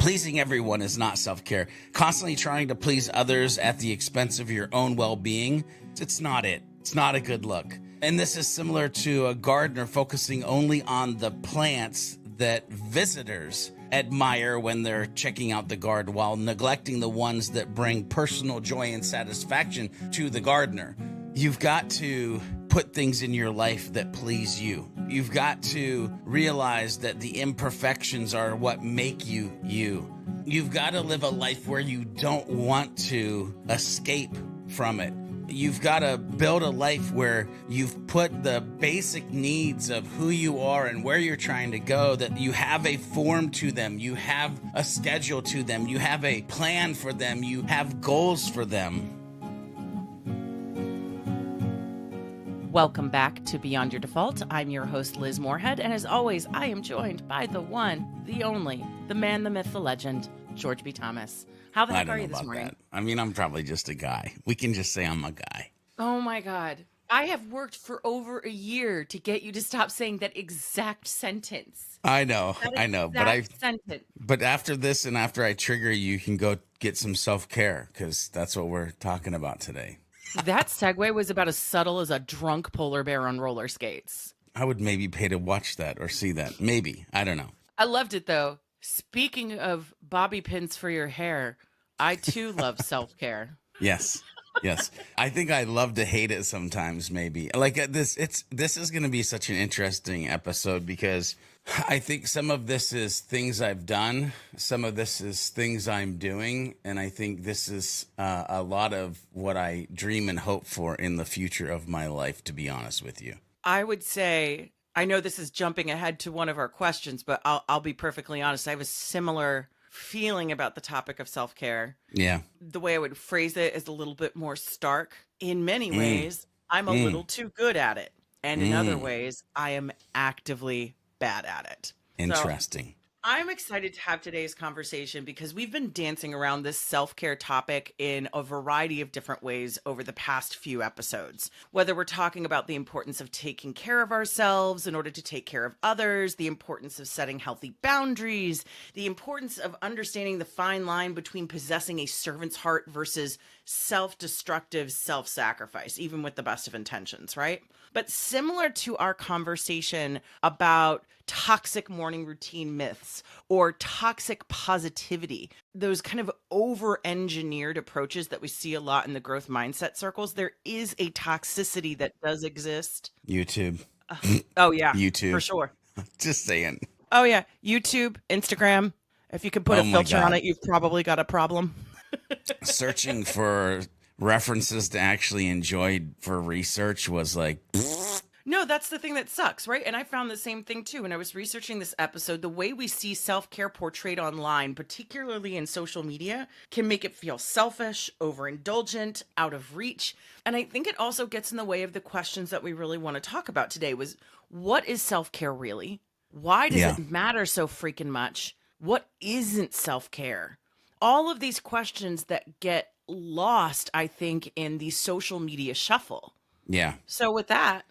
Pleasing everyone is not self-care. Constantly trying to please others at the expense of your own well-being, it's not it. It's not a good look. And this is similar to a gardener focusing only on the plants that visitors admire when they're checking out the garden, while neglecting the ones that bring personal joy and satisfaction to the gardener. You've got to put things in your life that please you. You've got to realize that the imperfections are what make you you. You've got to live a life where you don't want to escape from it. You've got to build a life where you've put the basic needs of who you are and where you're trying to go, that you have a form to them, you have a schedule to them, you have a plan for them, you have goals for them. Welcome back to Beyond Your Default. I'm your host, Liz Moorhead, and as always, I am joined by the one, the only, the man, the myth, the legend, George B. Thomas. How the heck are you this morning? That. I mean, I'm probably just a guy. We can just say I'm a guy. Oh my God. I have worked for over a year to get you to stop saying that exact sentence. I know. Sentence. But after this and after I trigger you can go get some self-care, because that's what we're talking about today. That segue was about as subtle as a drunk polar bear on roller skates. I would maybe pay to watch that or see that. Maybe. I don't know. I loved it, though. Speaking of bobby pins for your hair, I too love self-care. Yes. I think I love to hate it sometimes, maybe. Like this is going to be such an interesting episode, because I think some of this is things I've done, some of this is things I'm doing, and I think this is a lot of what I dream and hope for in the future of my life, to be honest with you. I would say, I know this is jumping ahead to one of our questions, but I'll be perfectly honest. I have a similar feeling about the topic of self-care. Yeah. The way I would phrase it is a little bit more stark. In many ways, I'm a little too good at it. And in other ways, I am actively bad at it. Interesting. So, I'm excited to have today's conversation because we've been dancing around this self-care topic in a variety of different ways over the past few episodes. Whether we're talking about the importance of taking care of ourselves in order to take care of others, the importance of setting healthy boundaries, the importance of understanding the fine line between possessing a servant's heart versus self-destructive self-sacrifice, even with the best of intentions, right? But similar to our conversation about toxic morning routine myths or toxic positivity, those kind of over-engineered approaches that we see a lot in the growth mindset circles, there is a toxicity that does exist. YouTube. Oh, yeah. YouTube. For sure. Just saying. Oh, yeah. YouTube, Instagram. If you can put a filter on it, you've probably got a problem. Searching for references to actually enjoy for research was like... No, that's the thing that sucks, right? And I found the same thing too. When I was researching this episode, the way we see self-care portrayed online, particularly in social media, can make it feel selfish, overindulgent, out of reach. And I think it also gets in the way of the questions that we really want to talk about today was, what is self-care really? Why does it matter so freaking much? What isn't self-care? All of these questions that get lost, I think, in the social media shuffle. Yeah. So with that,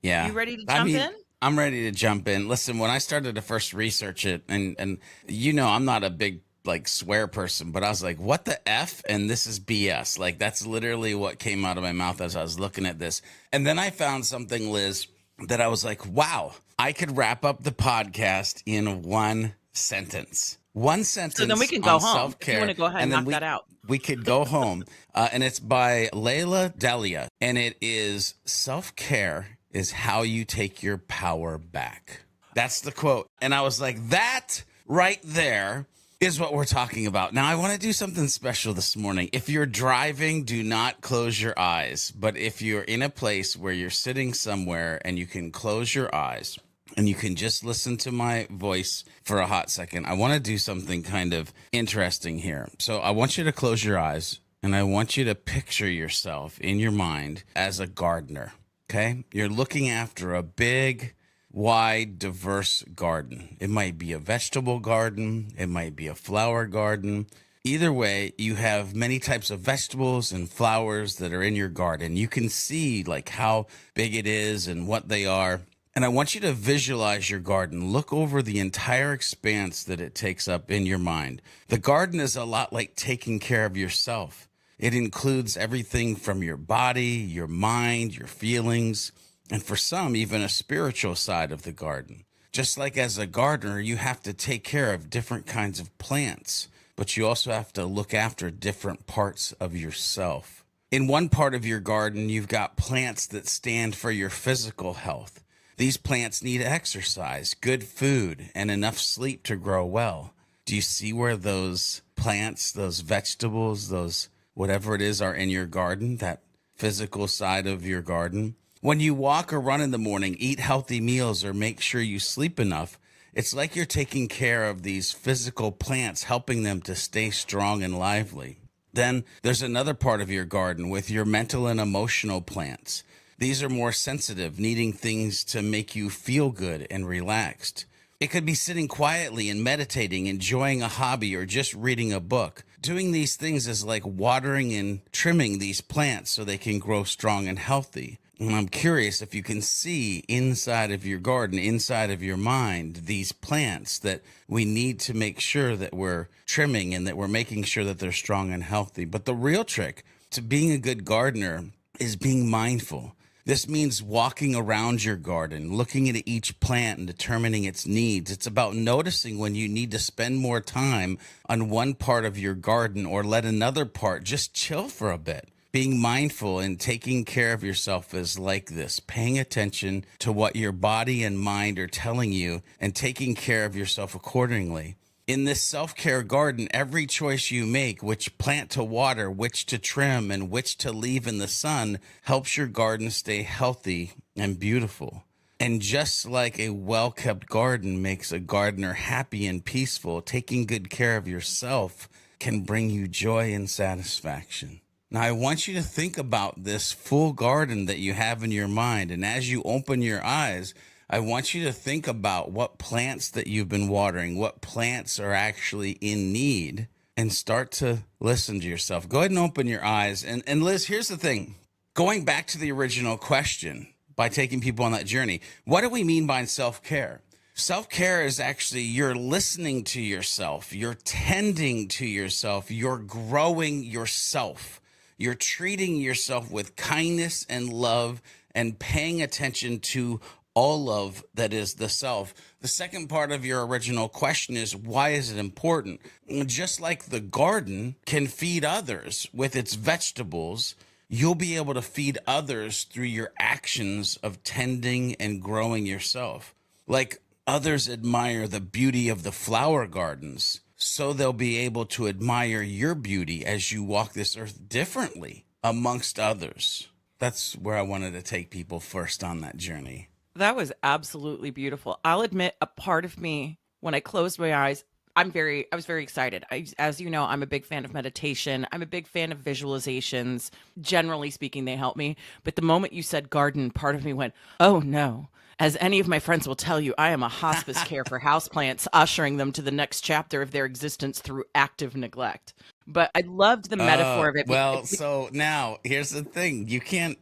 yeah. You ready to jump in? I'm ready to jump in. Listen, when I started to first research it, and you know, I'm not a big like swear person, but I was like, what the F? And this is BS. Like, that's literally what came out of my mouth as I was looking at this. And then I found something, Liz, that I was like, wow, I could wrap up the podcast in one sentence. One sentence. So then we can go home. Self-care, if you want to go ahead and knock that out. We could go home. And it's by Layla Delia. And it is self-care is how you take your power back. That's the quote. And I was like, that right there is what we're talking about. Now, I want to do something special this morning. If you're driving, do not close your eyes. But if you're in a place where you're sitting somewhere and you can close your eyes and you can just listen to my voice for a hot second, I want to do something kind of interesting here. So I want you to close your eyes and I want you to picture yourself in your mind as a gardener. Okay, you're looking after a big, wide, diverse garden. It might be a vegetable garden. It might be a flower garden. Either way, you have many types of vegetables and flowers that are in your garden. You can see like how big it is and what they are. And I want you to visualize your garden. Look over the entire expanse that it takes up in your mind. The garden is a lot like taking care of yourself. It includes everything from your body, your mind, your feelings, and for some, even a spiritual side of the garden. Just like as a gardener, you have to take care of different kinds of plants, but you also have to look after different parts of yourself. In one part of your garden, you've got plants that stand for your physical health. These plants need exercise, good food, and enough sleep to grow well. Do you see where those plants, those vegetables, those whatever it is are in your garden, that physical side of your garden? When you walk or run in the morning, eat healthy meals, or make sure you sleep enough, it's like you're taking care of these physical plants, helping them to stay strong and lively. Then there's another part of your garden with your mental and emotional plants. These are more sensitive, needing things to make you feel good and relaxed. It could be sitting quietly and meditating, enjoying a hobby, or just reading a book. Doing these things is like watering and trimming these plants so they can grow strong and healthy. And I'm curious if you can see inside of your garden, inside of your mind, these plants that we need to make sure that we're trimming and that we're making sure that they're strong and healthy. But the real trick to being a good gardener is being mindful. This means walking around your garden, looking at each plant and determining its needs. It's about noticing when you need to spend more time on one part of your garden or let another part just chill for a bit. Being mindful and taking care of yourself is like this, paying attention to what your body and mind are telling you and taking care of yourself accordingly. In this self-care garden, every choice you make, which plant to water, which to trim, and which to leave in the sun, helps your garden stay healthy and beautiful. And just like a well-kept garden makes a gardener happy and peaceful, taking good care of yourself can bring you joy and satisfaction. Now, I want you to think about this full garden that you have in your mind. And as you open your eyes, I want you to think about what plants that you've been watering, what plants are actually in need, and start to listen to yourself. Go ahead and open your eyes. And Liz, here's the thing. Going back to the original question, by taking people on that journey, what do we mean by self-care? Self-care is actually you're listening to yourself, you're tending to yourself, you're growing yourself. You're treating yourself with kindness and love and paying attention to all of that is the self. The second part of your original question is, why is it important? Just like the garden can feed others with its vegetables, you'll be able to feed others through your actions of tending and growing yourself. Like others admire the beauty of the flower gardens, so they'll be able to admire your beauty as you walk this earth differently amongst others. That's where I wanted to take people first on that journey. That was absolutely beautiful. I'll admit, a part of me, when I closed my eyes, I was very excited. As you know, I'm a big fan of meditation. I'm a big fan of visualizations. Generally speaking, they help me. But the moment you said garden, part of me went, oh no. As any of my friends will tell you, I am a hospice care for houseplants, ushering them to the next chapter of their existence through active neglect. But I loved the metaphor of it. Well, so now here's the thing. You can't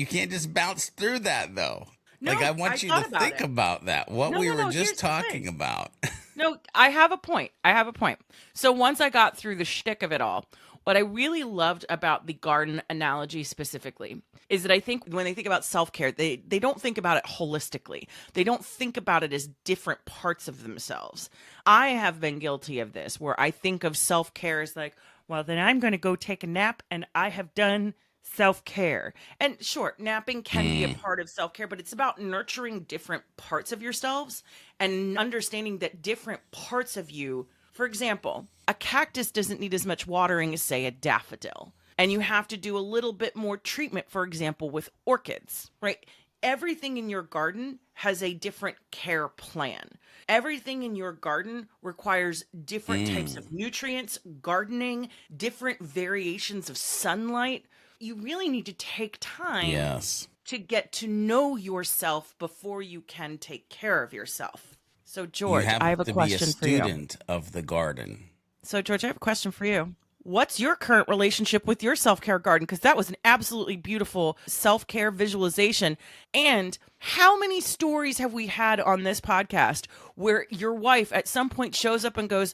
just bounce through that though. No, Like I want you to think about that. What we were just talking about. No, I have a point. I have a point. So once I got through the shtick of it all, what I really loved about the garden analogy specifically is that I think when they think about self-care, they don't think about it holistically. They don't think about it as different parts of themselves. I have been guilty of this, where I think of self-care as like, well, then I'm going to go take a nap and I have done self-care. And sure, napping can be a part of self-care, but it's about nurturing different parts of yourselves and understanding that different parts of you, for example, a cactus doesn't need as much watering as, say, a daffodil. And you have to do a little bit more treatment, for example, with orchids, right? Everything in your garden has a different care plan. Everything in your garden requires different types of nutrients, gardening, different variations of sunlight. You really need to take time to get to know yourself before you can take care of yourself. So, George, I have a question for you. You have to be a student of the garden. So, George, I have a question for you. what's your current relationship with your self-care garden? Because that was an absolutely beautiful self-care visualization. And how many stories have we had on this podcast where your wife at some point shows up and goes,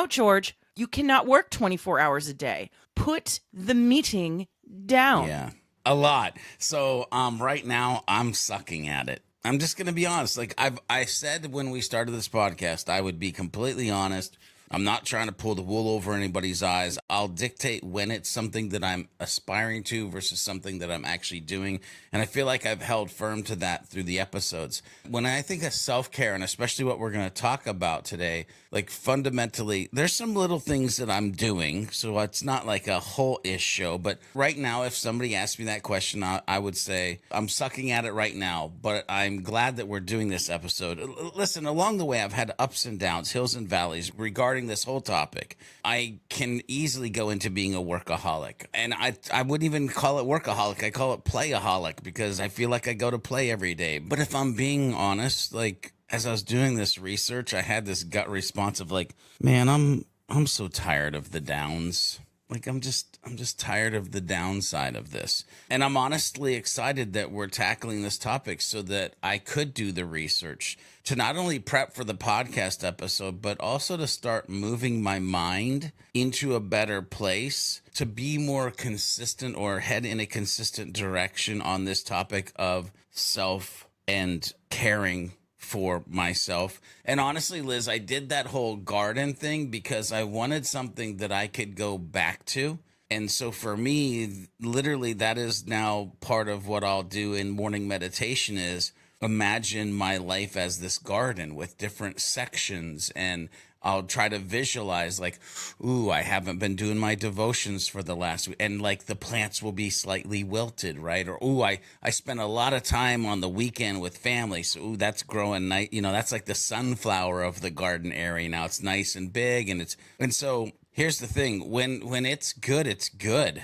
George, you cannot work 24 hours a day. Put the meeting down. Yeah, a lot. So right now I'm sucking at it. I'm just gonna be honest. Like I said when we started this podcast, I would be completely honest. I'm not trying to pull the wool over anybody's eyes. I'll dictate when it's something that I'm aspiring to versus something that I'm actually doing. And I feel like I've held firm to that through the episodes. When I think of self-care, and especially what we're going to talk about today, like fundamentally, there's some little things that I'm doing. So it's not like a whole-ish show. But right now, if somebody asked me that question, I would say I'm sucking at it right now. But I'm glad that we're doing this episode. Listen, along the way, I've had ups and downs, hills and valleys regarding this whole topic. I can easily go into being a workaholic, and I wouldn't even call it workaholic. I call it playaholic because I feel like I go to play every day. But if I'm being honest, like as I was doing this research, I had this gut response of like, man, I'm so tired of the downs. Like I'm just tired of the downside of this. And I'm honestly excited that we're tackling this topic so that I could do the research to not only prep for the podcast episode, but also to start moving my mind into a better place to be more consistent or head in a consistent direction on this topic of self and caring for myself. And honestly, Liz, I did that whole garden thing because I wanted something that I could go back to. And so for me, literally, that is now part of what I'll do in morning meditation is imagine my life as this garden with different sections, and I'll try to visualize like, ooh, I haven't been doing my devotions for the last week. And like the plants will be slightly wilted, right? Or, ooh, I spent a lot of time on the weekend with family. So, ooh, that's growing nice. That's like the sunflower of the garden area. Now it's nice and big. And so here's the thing. When it's good, it's good.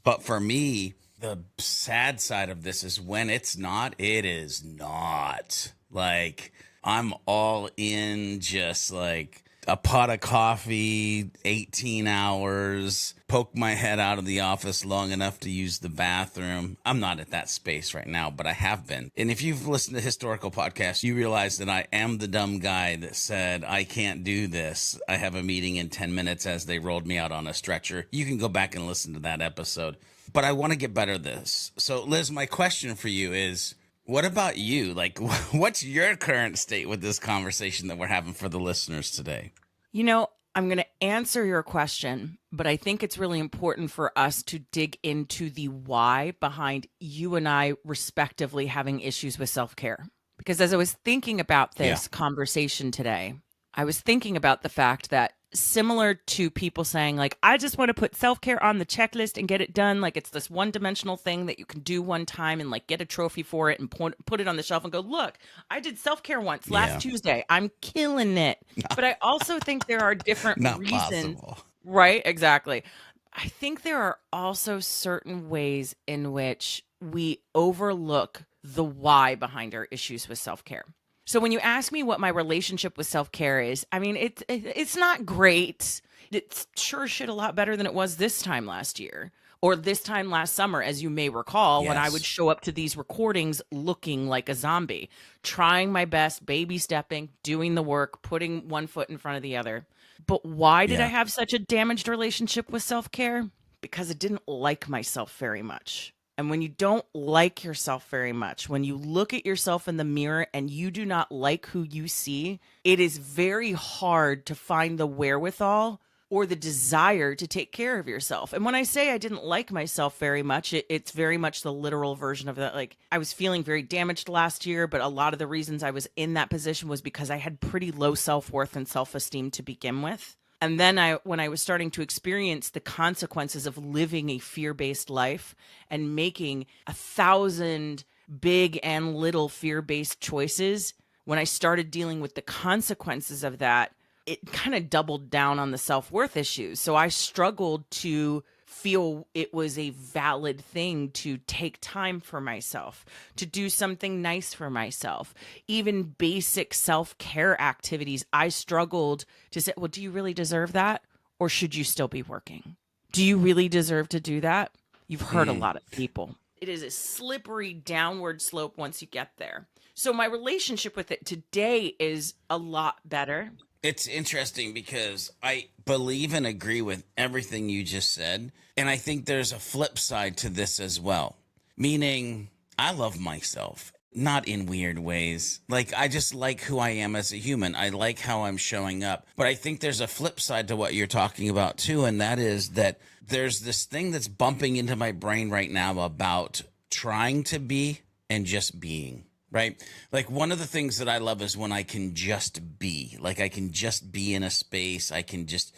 But for me, the sad side of this is when it's not, it is not. Like I'm all in just like a pot of coffee, 18 hours, poke my head out of the office long enough to use the bathroom. I'm not at that space right now, but I have been. And if you've listened to historical podcasts, you realize that I am the dumb guy that said, I can't do this. I have a meeting in 10 minutes as they rolled me out on a stretcher. You can go back and listen to that episode. But I want to get better at this. So, Liz, my question for you is, what about you? Like, what's your current state with this conversation that we're having for the listeners today? I'm going to answer your question, but I think it's really important for us to dig into the why behind you and I respectively having issues with self-care. Because as I was thinking about this conversation today, I was thinking about the fact that similar to people saying like, I just want to put self-care on the checklist and get it done. Like it's this one-dimensional thing that you can do one time and like get a trophy for it and put it on the shelf and go, look, I did self-care once last Tuesday. I'm killing it. But I also think there are different reasons. Possible. Right? Exactly. I think there are also certain ways in which we overlook the why behind our issues with self-care. So when you ask me what my relationship with self-care is, I mean, it's not great. It's sure shit a lot better than it was this time last year or this time last summer, as you may recall, when I would show up to these recordings looking like a zombie, trying my best, baby stepping, doing the work, putting one foot in front of the other. But why did I have such a damaged relationship with self-care? Because I didn't like myself very much. And when you don't like yourself very much, when you look at yourself in the mirror and you do not like who you see, it is very hard to find the wherewithal or the desire to take care of yourself. And when I say I didn't like myself very much, it's very much the literal version of that. Like I was feeling very damaged last year, but a lot of the reasons I was in that position was because I had pretty low self-worth and self-esteem to begin with. And then when I was starting to experience the consequences of living a fear-based life and making 1,000 big and little fear-based choices, when I started dealing with the consequences of that, it kind of doubled down on the self-worth issues. So I struggled to feel it was a valid thing to take time for myself, to do something nice for myself. Even basic self-care activities, I struggled to say, well, do you really deserve that? or should you still be working? Do you really deserve to do that? You've hurt a lot of people. It is a slippery downward slope once you get there. So my relationship with it today is a lot better. It's interesting because I believe and agree with everything you just said. And I think there's a flip side to this as well, meaning I love myself, not in weird ways. Like, I just like who I am as a human. I like how I'm showing up. But I think there's a flip side to what you're talking about, too. And that is that there's this thing that's bumping into my brain right now about trying to be and just being. Right? Like, one of the things that I love is when I can just be. Like, I can just be in a space. I can just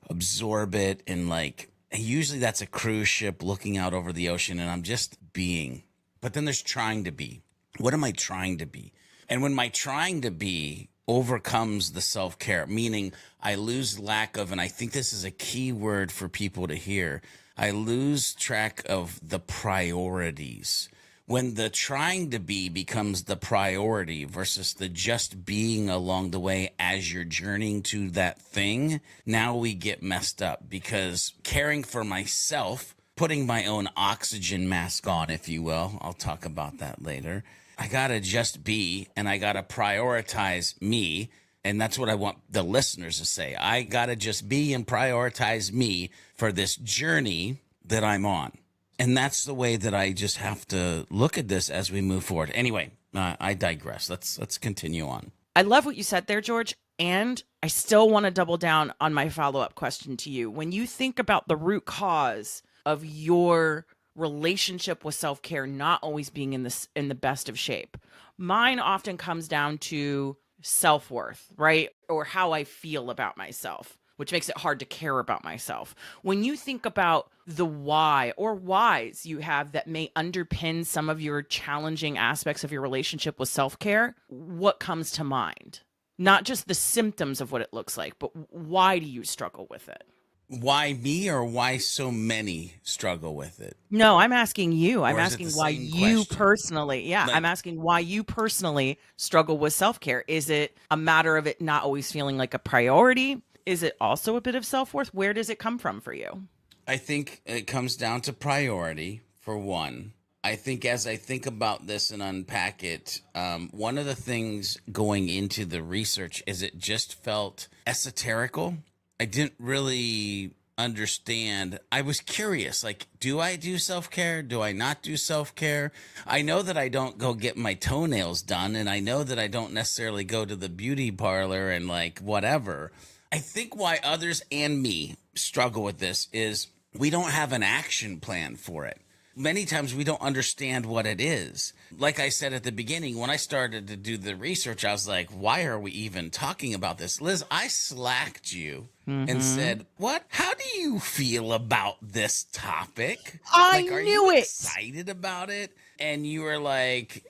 absorb it. And like, usually that's a cruise ship looking out over the ocean and I'm just being. But then there's trying to be. What am I trying to be? And when my trying to be overcomes the self-care, meaning I lose lack of, and I think this is a key word for people to hear, I lose track of the priorities. When the trying to be becomes the priority versus the just being along the way as you're journeying to that thing, now we get messed up, because caring for myself, putting my own oxygen mask on, if you will, I'll talk about that later. I gotta just be, and I gotta prioritize me. And that's what I want the listeners to say. I gotta just be and prioritize me for this journey that I'm on. And that's the way that I just have to look at this as we move forward. Anyway, I digress. Let's continue on. I love what you said there, George. And I still want to double down on my follow-up question to you. When you think about the root cause of your relationship with self-care not always being in the best of shape, mine often comes down to self-worth, right? Or how I feel about myself, which makes it hard to care about myself. When you think about the why or whys you have that may underpin some of your challenging aspects of your relationship with self-care, what comes to mind? Not just the symptoms of what it looks like, but why do you struggle with it? Why me, or why so many struggle with it? No, I'm asking you. I'm Or is it asking the why same you question? personally, Like- I'm asking why you personally struggle with self-care. Is it a matter of it not always feeling like a priority? Is it also a bit of self-worth? Where does it come from for you? I think it comes down to priority, for one. I think as I think about this and unpack it, one of the things going into the research is it just felt esoterical. I didn't really understand. I was curious, like, do I do self-care? Do I not do self-care? I know that I don't go get my toenails done, and I know that I don't necessarily go to the beauty parlor and like whatever. I think why others and me struggle with this is we don't have an action plan for it. Many times we don't understand what it is. Like I said at the beginning, when I started to do the research, I was like, why are we even talking about this? Liz, I slacked you and said, what? How do you feel about this topic? I Like, are knew you it. excited about it? And you were like,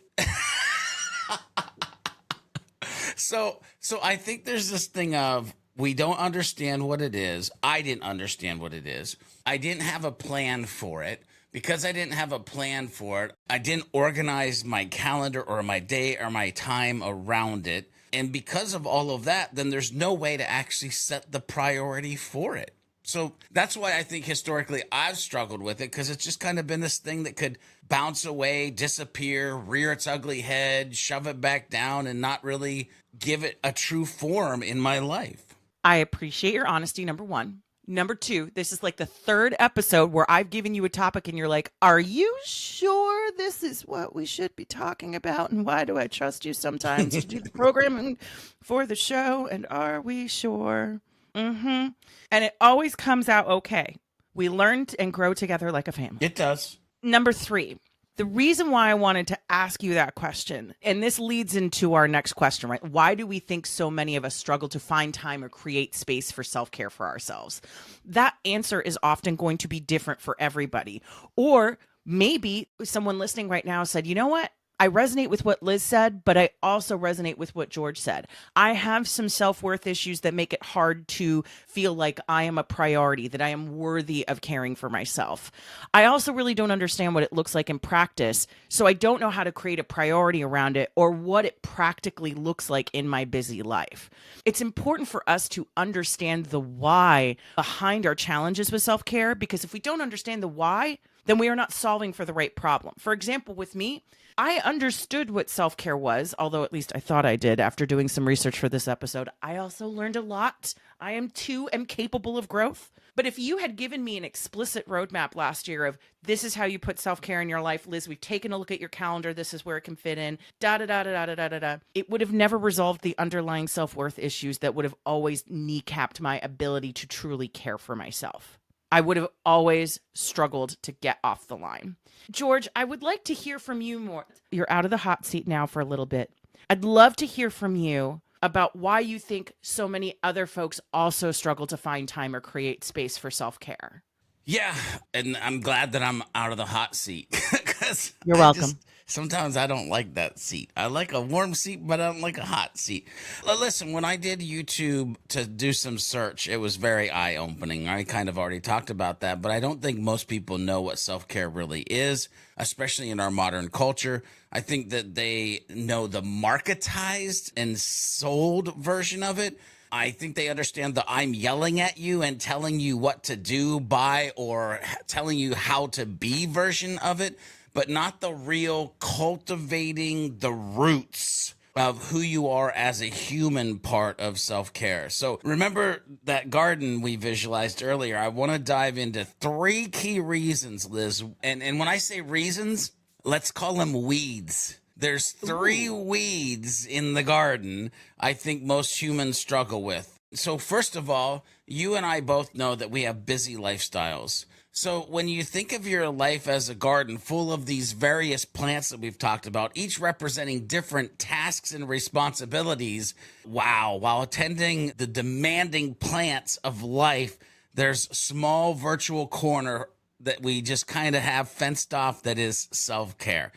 so I think there's this thing of, we don't understand what it is. I didn't understand what it is. I didn't have a plan for it. Because I didn't have a plan for it, I didn't organize my calendar or my day or my time around it. And because of all of that, then there's no way to actually set the priority for it. So that's why I think historically I've struggled with it, because it's just kind of been this thing that could bounce away, disappear, rear its ugly head, shove it back down, and not really give it a true form in my life. I appreciate your honesty, number one. Number two, this is like the third episode where I've given you a topic and you're like, are you sure this is what we should be talking about? And why do I trust you sometimes to do the programming for the show? And are we sure? And it always comes out okay. We learn and grow together like a family. It does. Number three, the reason why I wanted to ask you that question, and this leads into our next question, right? Why do we think so many of us struggle to find time or create space for self-care for ourselves? That answer is often going to be different for everybody. Or maybe someone listening right now said, you know what? I resonate with what Liz said, but I also resonate with what George said. I have some self-worth issues that make it hard to feel like I am a priority, that I am worthy of caring for myself. I also really don't understand what it looks like in practice, so I don't know how to create a priority around it or what it practically looks like in my busy life. It's important for us to understand the why behind our challenges with self-care, because if we don't understand the why, then we are not solving for the right problem. For example, with me, I understood what self-care was, although at least I thought I did after doing some research for this episode. I also learned a lot. I am capable of growth. But if you had given me an explicit roadmap last year of this is how you put self-care in your life, Liz, we've taken a look at your calendar, this is where it can fit in, da da da da da da da da, it would have never resolved the underlying self-worth issues that would have always kneecapped my ability to truly care for myself. I would have always struggled to get off the line. George, I would like to hear from you more. You're out of the hot seat now for a little bit. I'd love to hear from you about why you think so many other folks also struggle to find time or create space for self-care. Yeah, and I'm glad that I'm out of the hot seat because You're welcome. Sometimes I don't like that seat. I like a warm seat, but I don't like a hot seat. Listen, when I did YouTube to do some search, it was very eye-opening. I kind of already talked about that, but I don't think most people know what self-care really is, especially in our modern culture. I think that they know the marketized and sold version of it. I think they understand the I'm yelling at you and telling you what to do by or telling you how to be version of it, but not the real cultivating the roots of who you are as a human part of self-care. So remember that garden we visualized earlier. I want to dive into 3 key reasons, Liz. And when I say reasons, let's call them weeds. There's 3 weeds in the garden I think most humans struggle with. So first of all, you and I both know that we have busy lifestyles. So when you think of your life as a garden full of these various plants that we've talked about, each representing different tasks and responsibilities, wow, while attending the demanding plants of life, there's a small virtual corner that we just kind of have fenced off that is self-care.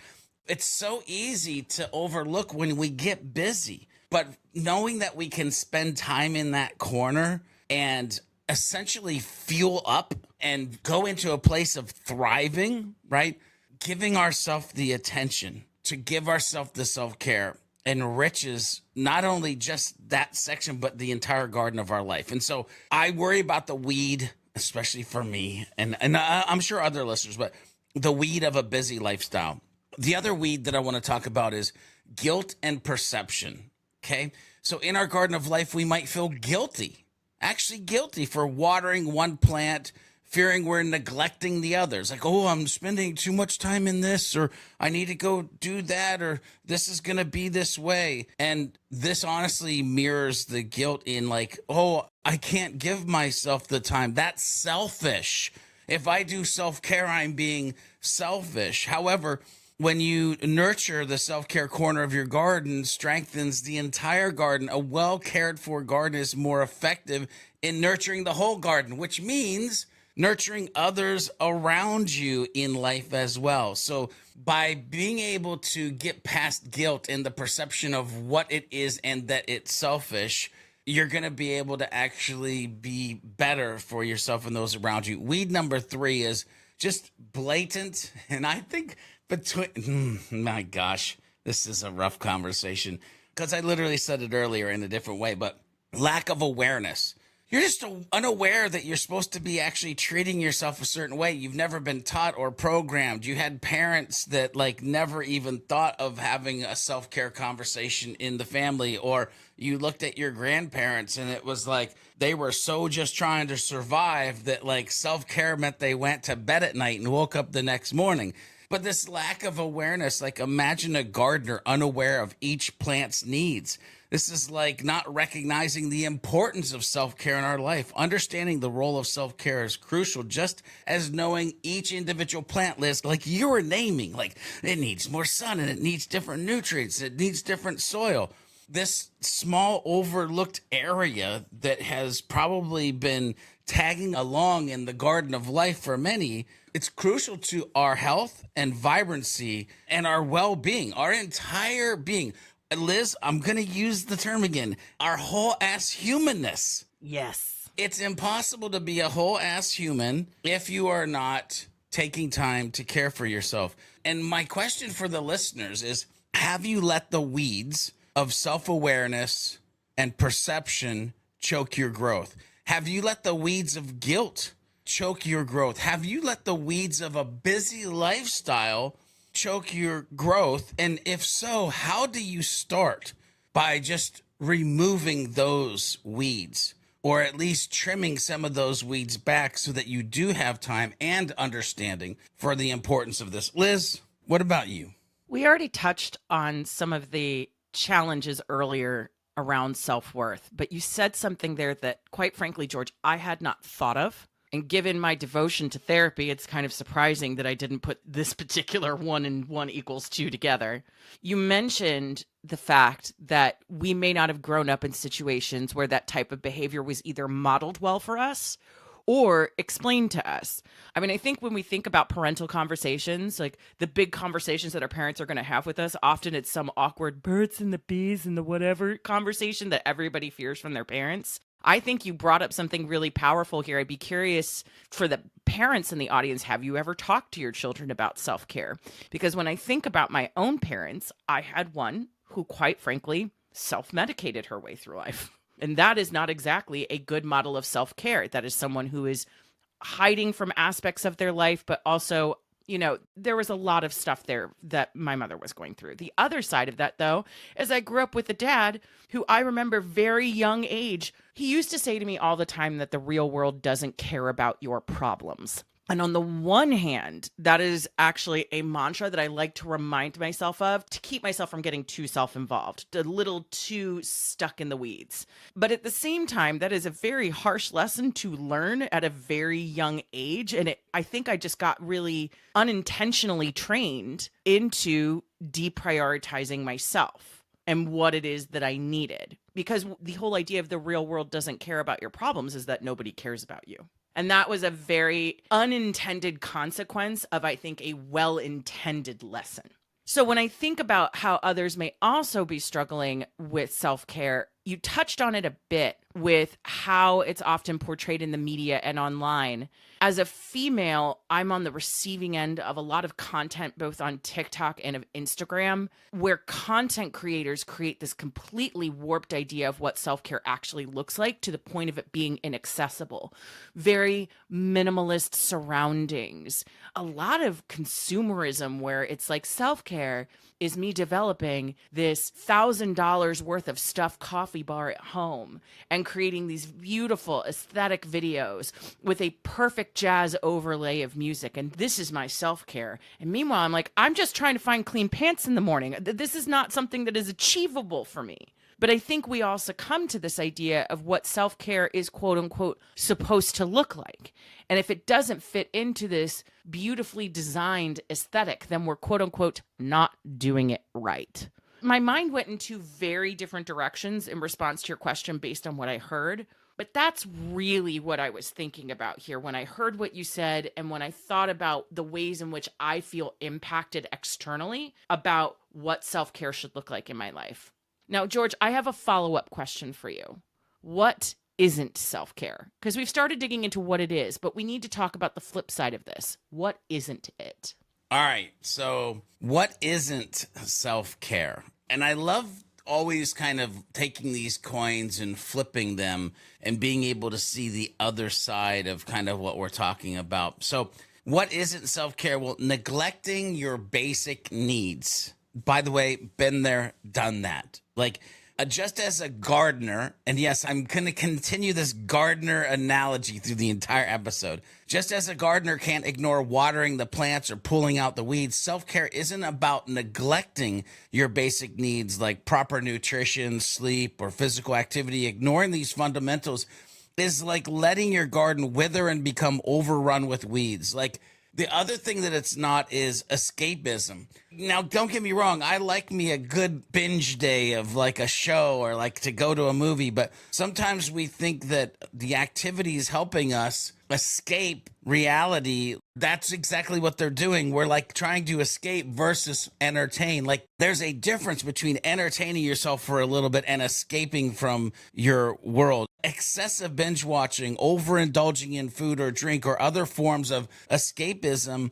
It's so easy to overlook when we get busy, but knowing that we can spend time in that corner and essentially fuel up and go into a place of thriving, right? Giving ourselves the attention to give ourselves the self-care enriches not only just that section, but the entire garden of our life. And so I worry about the weed, especially for me, and I'm sure other listeners, but the weed of a busy lifestyle. The other weed that I want to talk about is guilt and perception, okay? So in our garden of life, we might feel guilty, actually guilty for watering one plant, fearing we're neglecting the others. Like, oh, I'm spending too much time in this, or I need to go do that, or this is going to be this way. And this honestly mirrors the guilt in like, oh, I can't give myself the time. That's selfish. If I do self-care, I'm being selfish. However, when you nurture the self-care corner of your garden, strengthens the entire garden. A well-cared for garden is more effective in nurturing the whole garden, which means nurturing others around you in life as well. So by being able to get past guilt and the perception of what it is and that it's selfish, you're going to be able to actually be better for yourself and those around you. Weed number 3 is just blatant. And I think my gosh, this is a rough conversation because I literally said it earlier in a different way, but lack of awareness. You're just unaware that you're supposed to be actually treating yourself a certain way. You've never been taught or programmed. You had parents that like never even thought of having a self-care conversation in the family, or you looked at your grandparents and it was like they were so just trying to survive that like self-care meant they went to bed at night and woke up the next morning. But this lack of awareness, like imagine a gardener unaware of each plant's needs. This is like not recognizing the importance of self-care in our life. Understanding the role of self-care is crucial, just as knowing each individual plant list, like you were naming, like it needs more sun and it needs different nutrients, it needs different soil. this small overlooked area that has probably been tagging along in the garden of life for many. It's crucial to our health and vibrancy and our well-being, our entire being. Liz, I'm going to use the term again, our whole ass humanness. Yes. It's impossible to be a whole ass human if you are not taking time to care for yourself. And my question for the listeners is, have you let the weeds of self-awareness and perception choke your growth? Have you let the weeds of guilt choke your growth? Have you let the weeds of a busy lifestyle choke your growth? And if so, how do you start? By just removing those weeds, or at least trimming some of those weeds back so that you do have time and understanding for the importance of this. Liz, what about you? We already touched on some of the challenges earlier around self-worth, but you said something there that, quite frankly, George, I had not thought of. And given my devotion to therapy, it's kind of surprising that I didn't put this particular 1 and 1 equals 2 together. You mentioned the fact that we may not have grown up in situations where that type of behavior was either modeled well for us or explained to us. I mean, I think when we think about parental conversations, like the big conversations that our parents are going to have with us, often it's some awkward birds and the bees and the whatever conversation that everybody fears from their parents. I think you brought up something really powerful here. I'd be curious for the parents in the audience, have you ever talked to your children about self-care? Because when I think about my own parents, I had one who, quite frankly, self-medicated her way through life. And that is not exactly a good model of self-care. That is someone who is hiding from aspects of their life, but also, you know, there was a lot of stuff there that my mother was going through. The other side of that, though, is I grew up with a dad who I remember very young age. He used to say to me all the time that the real world doesn't care about your problems. And on the one hand, that is actually a mantra that I like to remind myself of to keep myself from getting too self-involved, a little too stuck in the weeds. But at the same time, that is a very harsh lesson to learn at a very young age. And I think I just got really unintentionally trained into deprioritizing myself and what it is that I needed. Because the whole idea of the real world doesn't care about your problems is that nobody cares about you. And that was a very unintended consequence of, I think, a well-intended lesson. So when I think about how others may also be struggling with self-care, you touched on it a bit with how it's often portrayed in the media and online. As a female, I'm on the receiving end of a lot of content, both on TikTok and of Instagram, where content creators create this completely warped idea of what self-care actually looks like to the point of it being inaccessible. Very minimalist surroundings. A lot of consumerism where it's like self-care is me developing this $1,000 worth of stuffed coffee bar at home and creating these beautiful aesthetic videos with a perfect jazz overlay of music. And this is my self-care. And meanwhile, I'm like, I'm just trying to find clean pants in the morning. This is not something that is achievable for me. But I think we all succumb to this idea of what self-care is, quote unquote, supposed to look like. And if it doesn't fit into this beautifully designed aesthetic, then we're, quote unquote, not doing it right. My mind went in two very different directions in response to your question based on what I heard. But that's really what I was thinking about here when I heard what you said and when I thought about the ways in which I feel impacted externally about what self-care should look like in my life. Now, George, I have a follow-up question for you. What isn't self-care? Because we've started digging into what it is, but we need to talk about the flip side of this. What isn't it? All right. So what isn't self-care? And I love always kind of taking these coins and flipping them and being able to see the other side of kind of what we're talking about. So what isn't self-care? Well, neglecting your basic needs. By the way, been there, done that. Like, just as a gardener, and yes, I'm going to continue this gardener analogy through the entire episode. Just as a gardener can't ignore watering the plants or pulling out the weeds, self-care isn't about neglecting your basic needs like proper nutrition, sleep, or physical activity. Ignoring these fundamentals is like letting your garden wither and become overrun with weeds. Like, The other thing that it's not is escapism. Now, don't get me wrong. I like me a good binge day of like a show or like to go to a movie, but sometimes we think that the activity is helping us escape reality. That's exactly what they're doing. We're like trying to escape versus entertain. Like there's a difference between entertaining yourself for a little bit and escaping from your world. Excessive binge watching, overindulging in food or drink or other forms of escapism,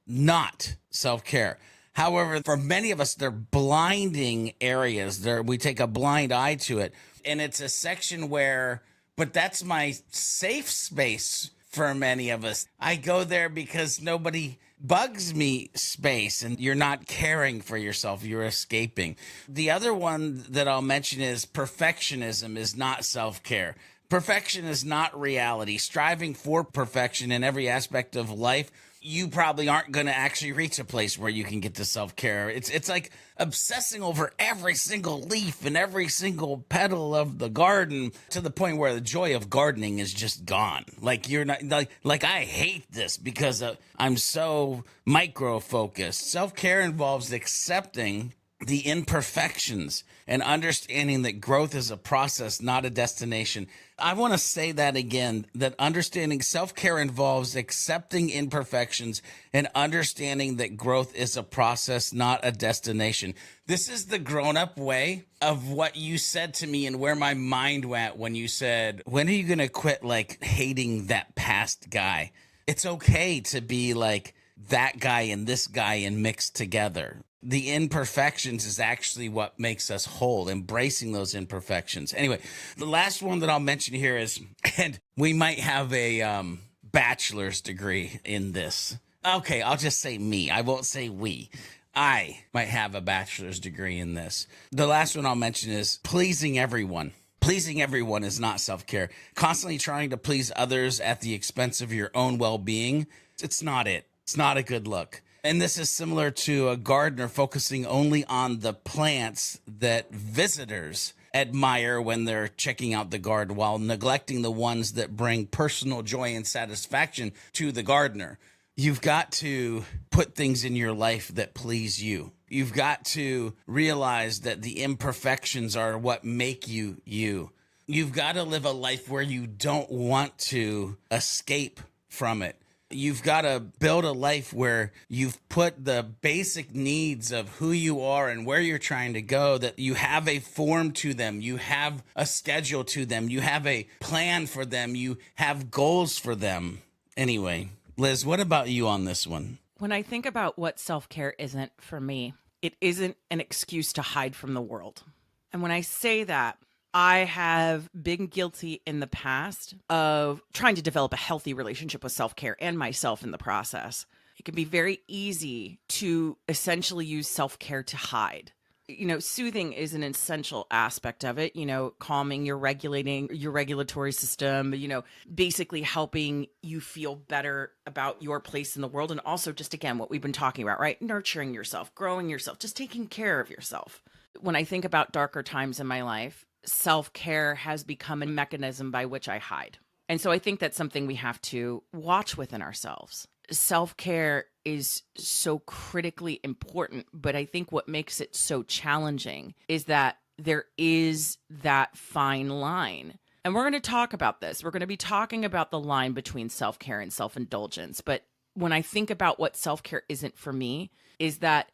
not self-care. However, for many of us, they're blinding areas. We take a blind eye to it. And it's a section where, but that's my safe space for many of us. I go there because nobody bugs me space, and you're not caring for yourself. You're escaping. The other one that I'll mention is perfectionism is not self-care. Perfection is not reality. Striving for perfection in every aspect of life, you probably aren't going to actually reach a place where you can get to self-care. It's like obsessing over every single leaf and every single petal of the garden to the point where the joy of gardening is just gone. Like you're not like I hate this because I'm so micro-focused. Self-care involves accepting the imperfections and understanding that growth is a process, not a destination. I want to say that again, that understanding self-care involves accepting imperfections and understanding that growth is a process, not a destination. This is the grown-up way of what you said to me and where my mind went when you said, when are you going to quit like hating that past guy? It's okay to be like that guy and this guy and mixed together. The imperfections is actually what makes us whole, embracing those imperfections. Anyway, the last one that I'll mention here is, and we might have a bachelor's degree in this. Okay, I'll just say me. I won't say we. I might have a bachelor's degree in this. The last one I'll mention is pleasing everyone. Pleasing everyone is not self-care. Constantly trying to please others at the expense of your own well-being, it's not it. It's not a good look. And this is similar to a gardener focusing only on the plants that visitors admire when they're checking out the garden while neglecting the ones that bring personal joy and satisfaction to the gardener. You've got to put things in your life that please you. You've got to realize that the imperfections are what make you you. You've got to live a life where you don't want to escape from it. You've got to build a life where you've put the basic needs of who you are and where you're trying to go, that you have a form to them, you have a schedule to them, you have a plan for them, you have goals for them. Anyway, Liz, what about you on this one? When I think about what self-care isn't for me, it isn't an excuse to hide from the world. And when I say that, I have been guilty in the past of trying to develop a healthy relationship with self-care and myself in the process. It can be very easy to essentially use self-care to hide. Soothing is an essential aspect of it, calming, regulating your regulatory system, basically helping you feel better about your place in the world. And also just, again, what we've been talking about, right? Nurturing yourself, growing yourself, just taking care of yourself. When I think about darker times in my life, self-care has become a mechanism by which I hide. And so I think that's something we have to watch within ourselves. Self-care is so critically important, but I think what makes it so challenging is that there is that fine line. And we're going to talk about this. We're going to be talking about the line between self-care and self-indulgence. But when I think about what self-care isn't for me, is that,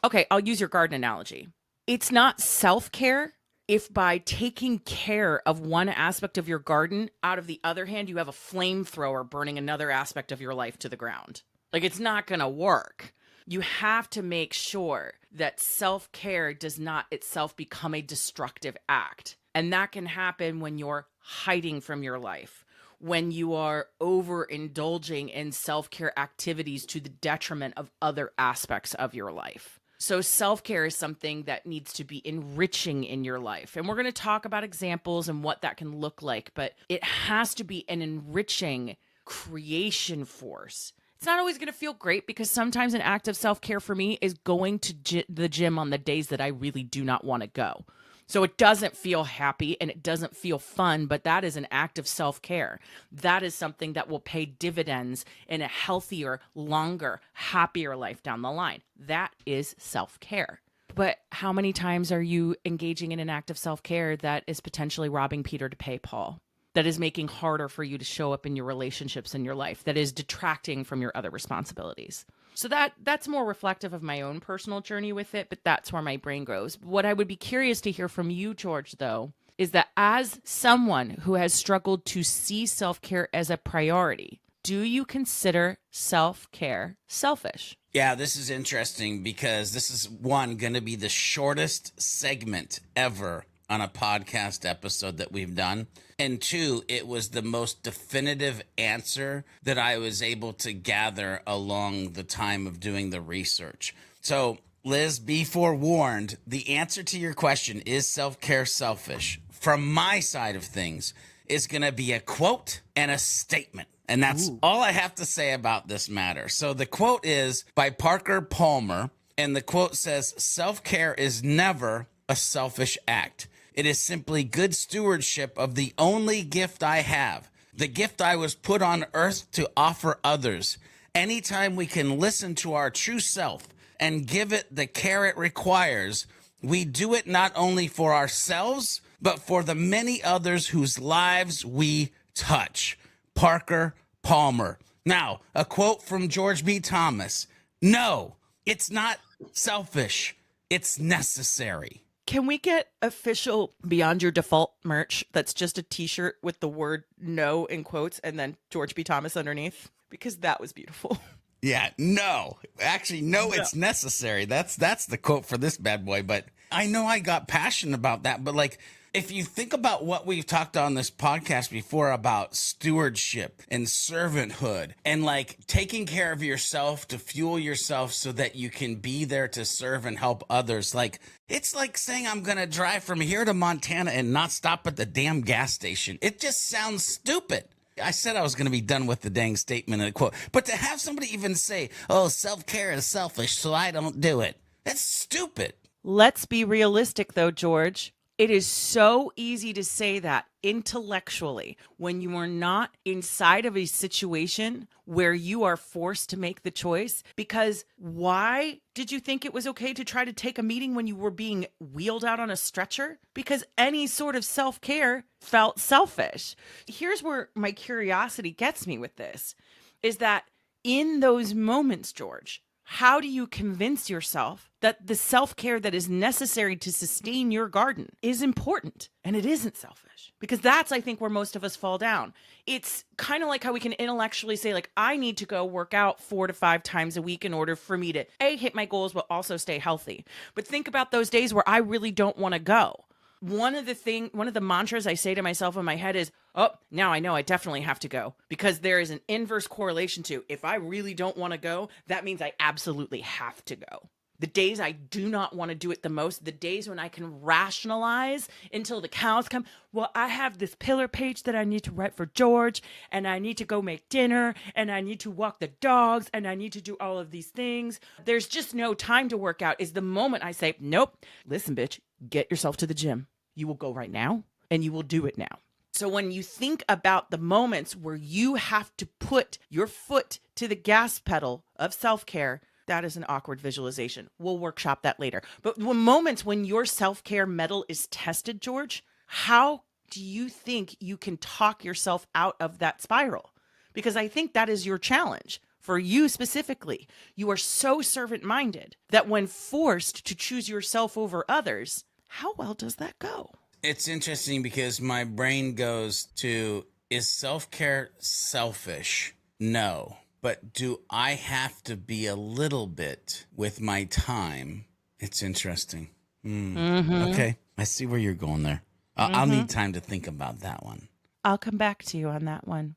okay, I'll use your garden analogy. It's not self-care if by taking care of one aspect of your garden, out of the other hand, you have a flamethrower burning another aspect of your life to the ground. Like, it's not going to work. You have to make sure that self-care does not itself become a destructive act. And that can happen when you're hiding from your life, when you are overindulging in self-care activities to the detriment of other aspects of your life. So self-care is something that needs to be enriching in your life. And we're going to talk about examples and what that can look like, but it has to be an enriching creation force. It's not always going to feel great, because sometimes an act of self-care for me is going to the gym on the days that I really do not want to go. So it doesn't feel happy and it doesn't feel fun, but that is an act of self-care. That is something that will pay dividends in a healthier, longer, happier life down the line. That is self-care. But how many times are you engaging in an act of self-care that is potentially robbing Peter to pay Paul? That is making harder for you to show up in your relationships in your life, that is detracting from your other responsibilities. So that's more reflective of my own personal journey with it, but that's where my brain goes. What I would be curious to hear from you, George, though, is that as someone who has struggled to see self-care as a priority, do you consider self-care selfish? Yeah, this is interesting because this is going to be the shortest segment ever on a podcast episode that we've done. And two, it was the most definitive answer that I was able to gather along the time of doing the research. So, Liz, be forewarned, the answer to your question, is self-care selfish, from my side of things, is going to be a quote and a statement. And that's all I have to say about this matter. So the quote is by Parker Palmer, and the quote says, "Self-care is never a selfish act. It is simply good stewardship of the only gift I have, the gift I was put on earth to offer others. Anytime we can listen to our true self and give it the care it requires, we do it not only for ourselves, but for the many others whose lives we touch." Parker Palmer. Now, a quote from George B. Thomas. No, it's not selfish. It's necessary. Can we get official Beyond Your Default merch that's just a t-shirt with the word no in quotes and then George B. Thomas underneath? Because that was beautiful. Yeah, no. Actually, no, it's necessary. That's the quote for this bad boy. But I know I got passionate about that. But like, if you think about what we've talked on this podcast before about stewardship and servanthood and like taking care of yourself to fuel yourself so that you can be there to serve and help others, like it's like saying I'm going to drive from here to Montana and not stop at the damn gas station. It just sounds stupid. I said I was going to be done with the dang statement and a quote, but to have somebody even say, "Oh, self-care is selfish, so I don't do it," that's stupid. Let's be realistic though, George. It is so easy to say that intellectually when you are not inside of a situation where you are forced to make the choice. Because why did you think it was okay to try to take a meeting when you were being wheeled out on a stretcher? Because any sort of self-care felt selfish. Here's where my curiosity gets me with this, is that in those moments, George, how do you convince yourself that the self-care that is necessary to sustain your garden is important and it isn't selfish? Because that's, I think, where most of us fall down. It's kind of like how we can intellectually say, like, I need to go work out 4 to 5 times a week in order for me to, A, hit my goals, but also stay healthy. But think about those days where I really don't want to go. One of the mantras I say to myself in my head is, oh, now I know I definitely have to go, because there is an inverse correlation to if I really don't want to go, that means I absolutely have to go. The days I do not want to do it the most, the days when I can rationalize until the cows come, well, I have this pillar page that I need to write for George, and I need to go make dinner, and I need to walk the dogs, and I need to do all of these things. There's just no time to work out is the moment I say, nope, listen, bitch, get yourself to the gym. You will go right now, and you will do it now. So when you think about the moments where you have to put your foot to the gas pedal of self-care, that is an awkward visualization. We'll workshop that later. But the moments when your self-care mettle is tested, George, how do you think you can talk yourself out of that spiral? Because I think that is your challenge. For you specifically, you are so servant-minded that when forced to choose yourself over others, how well does that go? It's interesting because my brain goes to, is self-care selfish? No. But do I have to be a little bit with my time? It's interesting. Okay. I see where you're going there. I'll need time to think about that one. I'll come back to you on that one.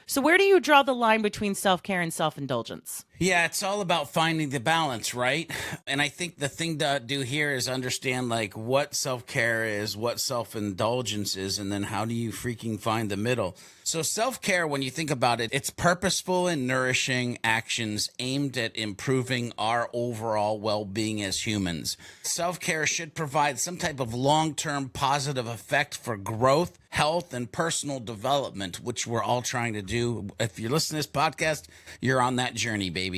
So where do you draw the line between self-care and self-indulgence? Yeah, it's all about finding the balance, right? And I think the thing to do here is understand like what self-care is, what self-indulgence is, and then how do you freaking find the middle. So self-care, when you think about it, it's purposeful and nourishing actions aimed at improving our overall well-being as humans. Self-care should provide some type of long-term positive effect for growth, health, and personal development, which we're all trying to do. If you're listening to this podcast, you're on that journey, baby.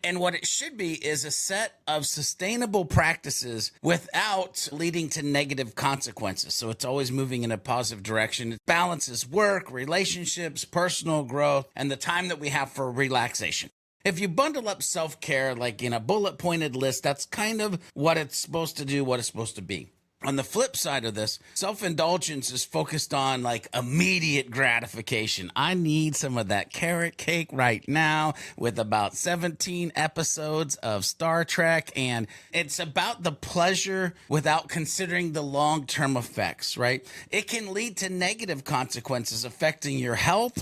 And what it should be is a set of sustainable practices without leading to negative consequences. So it's always moving in a positive direction. It balances work, relationships, personal growth, and the time that we have for relaxation. If you bundle up self-care like in a bullet-pointed list, that's kind of what it's supposed to do, what it's supposed to be. On the flip side of this, self-indulgence is focused on like immediate gratification. I need some of that carrot cake right now with about 17 episodes of Star Trek. And it's about the pleasure without considering the long-term effects, right? It can lead to negative consequences affecting your health,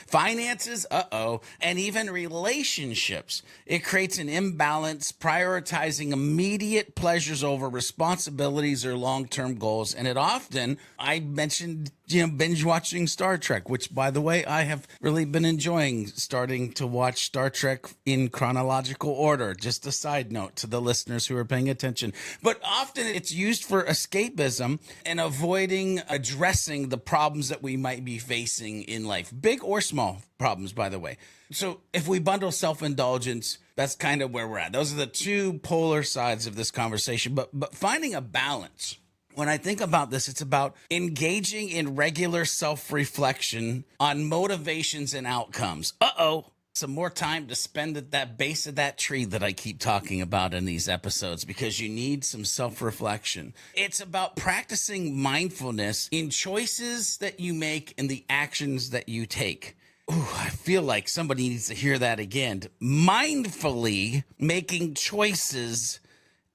finances, and even relationships. It creates an imbalance, prioritizing immediate pleasures over responsibility or long-term goals. And it often, I mentioned, binge watching Star Trek, which by the way, I have really been enjoying starting to watch Star Trek in chronological order. Just a side note to the listeners who are paying attention. But often it's used for escapism and avoiding addressing the problems that we might be facing in life, big or small problems, by the way. So if we bundle self-indulgence, that's kind of where we're at. Those are the two polar sides of this conversation, but finding a balance. When I think about this, it's about engaging in regular self-reflection on motivations and outcomes. Some more time to spend at that base of that tree that I keep talking about in these episodes because you need some self-reflection. It's about practicing mindfulness in choices that you make and the actions that you take. Ooh, I feel like somebody needs to hear that again. Mindfully making choices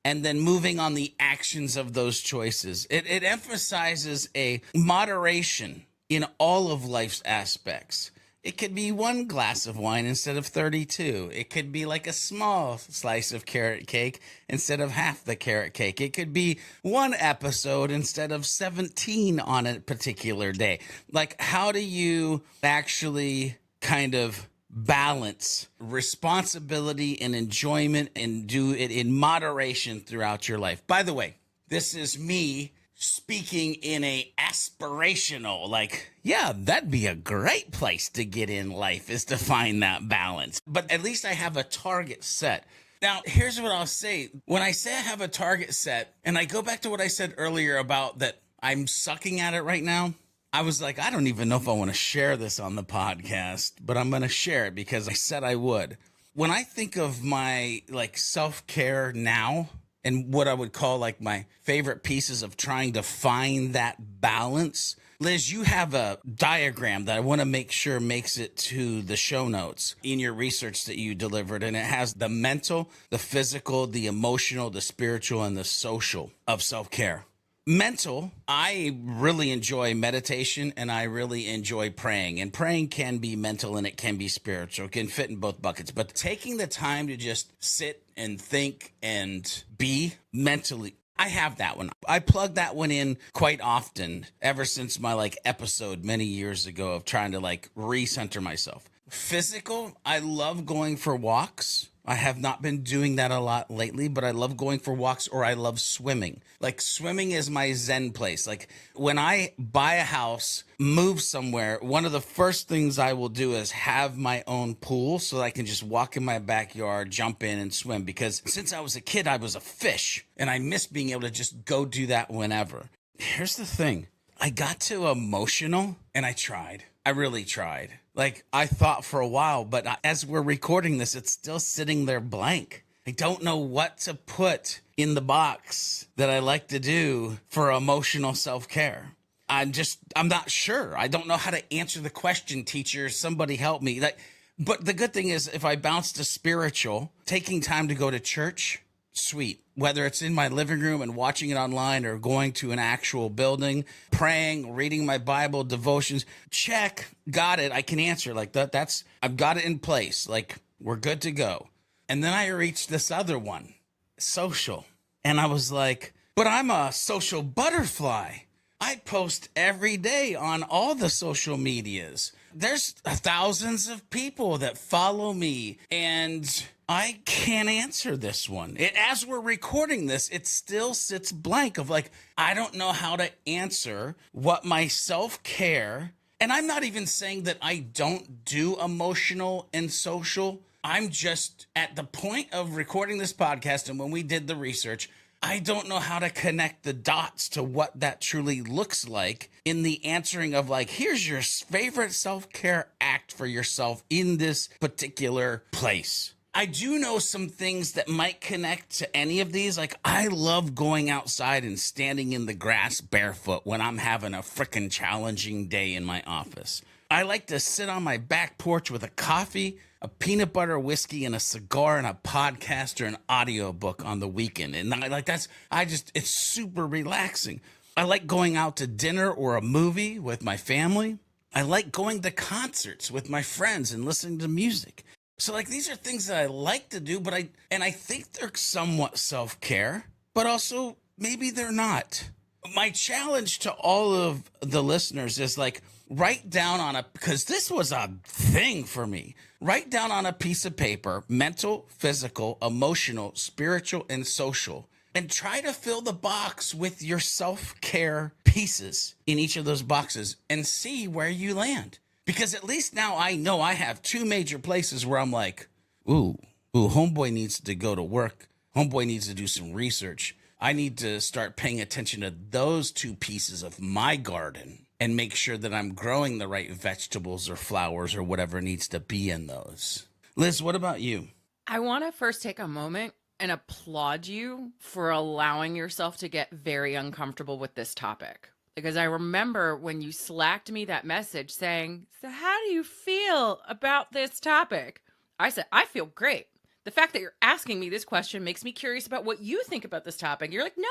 and then moving on the actions of those choices. It emphasizes a moderation in all of life's aspects. It could be one glass of wine instead of 32. It could be like a small slice of carrot cake instead of half the carrot cake. It could be one episode instead of 17 on a particular day. Like, how do you actually kind of balance responsibility and enjoyment and do it in moderation throughout your life? By the way, this is me speaking in a aspirational, like, yeah, that'd be a great place to get in life, is to find that balance. But at least I have a target set. Now, here's what I'll say. When I say I have a target set, and I go back to what I said earlier about that I'm sucking at it right now, I was like, I don't even know if I want to share this on the podcast, but I'm going to share it because I said I would. When I think of my like self-care now, and what I would call like my favorite pieces of trying to find that balance. Liz, you have a diagram that I want to make sure makes it to the show notes in your research that you delivered. And it has the mental, the physical, the emotional, the spiritual, and the social of self-care. Mental, I really enjoy meditation and I really enjoy praying. And praying can be mental and it can be spiritual. It can fit in both buckets. But taking the time to just sit and think and be mentally, I have that one. I plug that one in quite often ever since my like episode many years ago of trying to like recenter myself. Physical, I love going for walks. I have not been doing that a lot lately, but I love going for walks or I love swimming. Like swimming is my zen place. Like when I buy a house, move somewhere, one of the first things I will do is have my own pool so that I can just walk in my backyard, jump in and swim. Because since I was a kid, I was a fish and I miss being able to just go do that whenever. Here's the thing. I got too emotional and I tried. I really tried. Like I thought for a while, but as we're recording this, it's still sitting there blank. I don't know what to put in the box that I like to do for emotional self-care. I'm not sure. I don't know how to answer the question, teacher. Somebody help me. But the good thing is if I bounce to spiritual, taking time to go to church, sweet. Whether it's in my living room and watching it online or going to an actual building, praying, reading my Bible, devotions, check, got it. I can answer like that. I've got it in place. Like, we're good to go. And then I reached this other one, social. And I was like, but I'm a social butterfly. I post every day on all the social medias. There's thousands of people that follow me, and I can't answer this one. As we're recording this, it still sits blank of like, I don't know how to answer what my self-care, and I'm not even saying that I don't do emotional and social. I'm just at the point of recording this podcast, and when we did the research, I don't know how to connect the dots to what that truly looks like in the answering of like, here's your favorite self-care act for yourself in this particular place. I do know some things that might connect to any of these. Like, I love going outside and standing in the grass barefoot when I'm having a freaking challenging day in my office. I like to sit on my back porch with a coffee, a peanut butter whiskey, and a cigar, and a podcast or an audiobook on the weekend. And it's super relaxing. I like going out to dinner or a movie with my family. I like going to concerts with my friends and listening to music. So like, these are things that I like to do, I think they're somewhat self-care, but also maybe they're not. My challenge to all of the listeners is like, write down because this was a thing for me. Write down on a piece of paper, mental, physical, emotional, spiritual, and social, and try to fill the box with your self-care pieces in each of those boxes and see where you land. Because at least now I know I have two major places where I'm like, ooh, homeboy needs to go to work. Homeboy needs to do some research. I need to start paying attention to those two pieces of my garden and make sure that I'm growing the right vegetables or flowers or whatever needs to be in those. Liz, what about you? I want to first take a moment and applaud you for allowing yourself to get very uncomfortable with this topic. Because I remember when you slacked me that message saying, so how do you feel about this topic? I said, I feel great. The fact that you're asking me this question makes me curious about what you think about this topic. You're like, no,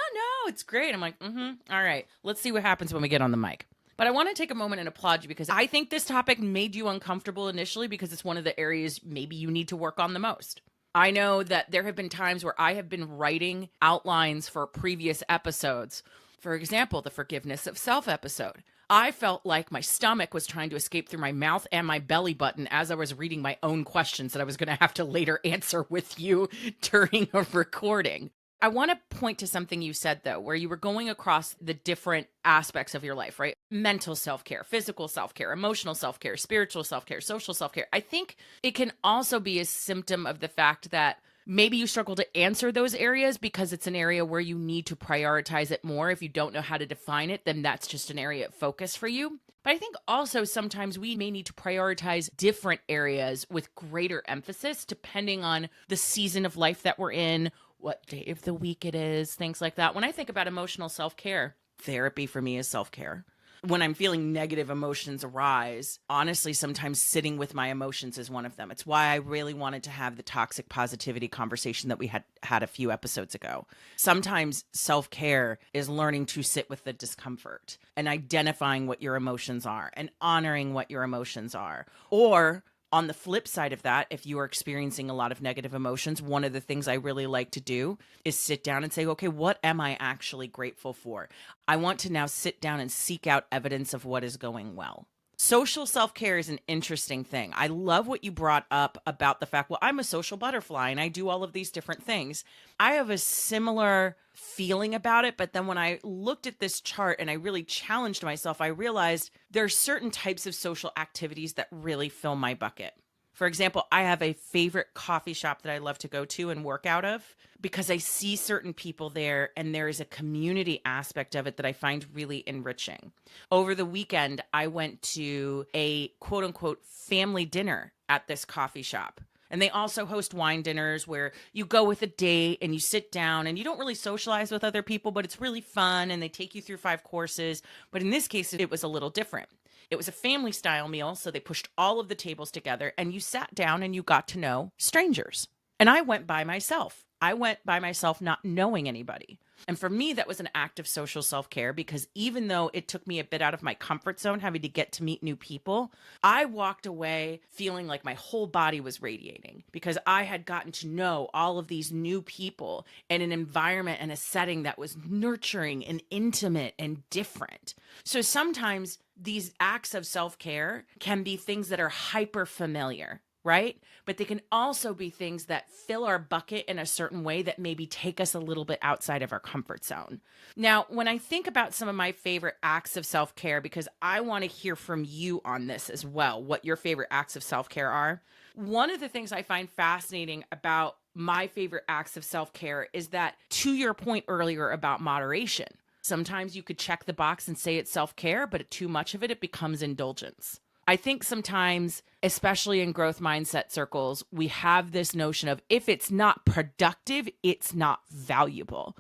it's great. I'm like, all right, let's see what happens when we get on the mic. But I want to take a moment and applaud you because I think this topic made you uncomfortable initially because it's one of the areas maybe you need to work on the most. I know that there have been times where I have been writing outlines for previous episodes. For example, the forgiveness of self episode. I felt like my stomach was trying to escape through my mouth and my belly button as I was reading my own questions that I was going to have to later answer with you during a recording. I want to point to something you said, though, where you were going across the different aspects of your life, right? Mental self-care, physical self-care, emotional self-care, spiritual self-care, social self-care. I think it can also be a symptom of the fact that maybe you struggle to answer those areas because it's an area where you need to prioritize it more. If you don't know how to define it, then that's just an area of focus for you. But I think also sometimes we may need to prioritize different areas with greater emphasis depending on the season of life that we're in, what day of the week it is, things like that. When I think about emotional self-care, therapy for me is self-care. When I'm feeling negative emotions arise, honestly, sometimes sitting with my emotions is one of them. It's why I really wanted to have the toxic positivity conversation that we had a few episodes ago. Sometimes self-care is learning to sit with the discomfort and identifying what your emotions are and honoring what your emotions are. Or on the flip side of that, if you are experiencing a lot of negative emotions, one of the things I really like to do is sit down and say, okay, what am I actually grateful for? I want to now sit down and seek out evidence of what is going well. Social self-care is an interesting thing. I love what you brought up about the fact, well, I'm a social butterfly and I do all of these different things. I have a similar feeling about it, but then when I looked at this chart and I really challenged myself, I realized there are certain types of social activities that really fill my bucket. For example, I have a favorite coffee shop that I love to go to and work out of because I see certain people there and there is a community aspect of it that I find really enriching. Over the weekend, I went to a quote unquote family dinner at this coffee shop. And they also host wine dinners where you go with a date and you sit down and you don't really socialize with other people, but it's really fun and they take you through 5 courses. But in this case, it was a little different. It was a family style meal, so they pushed all of the tables together and you sat down and you got to know strangers. And I went by myself. I went by myself not knowing anybody. And for me, that was an act of social self care because even though it took me a bit out of my comfort zone, having to get to meet new people, I walked away feeling like my whole body was radiating because I had gotten to know all of these new people in an environment and a setting that was nurturing and intimate and different. So sometimes these acts of self care can be things that are hyper familiar, right? But they can also be things that fill our bucket in a certain way that maybe take us a little bit outside of our comfort zone. Now, when I think about some of my favorite acts of self care, because I want to hear from you on this as well, what your favorite acts of self care are. One of the things I find fascinating about my favorite acts of self care is that, to your point earlier about moderation, sometimes you could check the box and say it's self care, but too much of it, it becomes indulgence. I think sometimes, especially in growth mindset circles, we have this notion of if it's not productive, it's not valuable.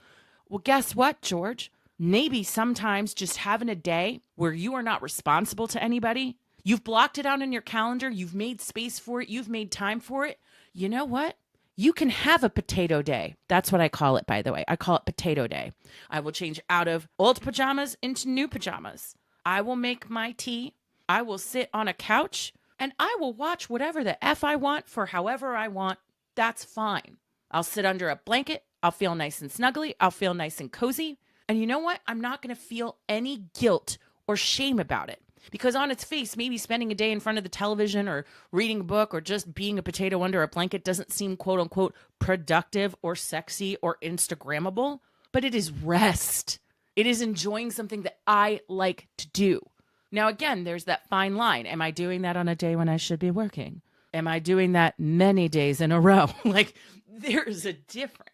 Well, guess what, George? Maybe sometimes just having a day where you are not responsible to anybody, you've blocked it out in your calendar, you've made space for it, you've made time for it. You know what? You can have a potato day. That's what I call it, by the way. I call it potato day. I will change out of old pajamas into new pajamas. I will make my tea. I will sit on a couch and I will watch whatever the F I want for however I want. That's fine. I'll sit under a blanket. I'll feel nice and snuggly. I'll feel nice and cozy. And you know what? I'm not going to feel any guilt or shame about it because on its face, maybe spending a day in front of the television or reading a book or just being a potato under a blanket doesn't seem quote unquote productive or sexy or Instagrammable, but it is rest. It is enjoying something that I like to do. Now, again, there's that fine line. Am I doing that on a day when I should be working? Am I doing that many days in a row? Like, there's a difference.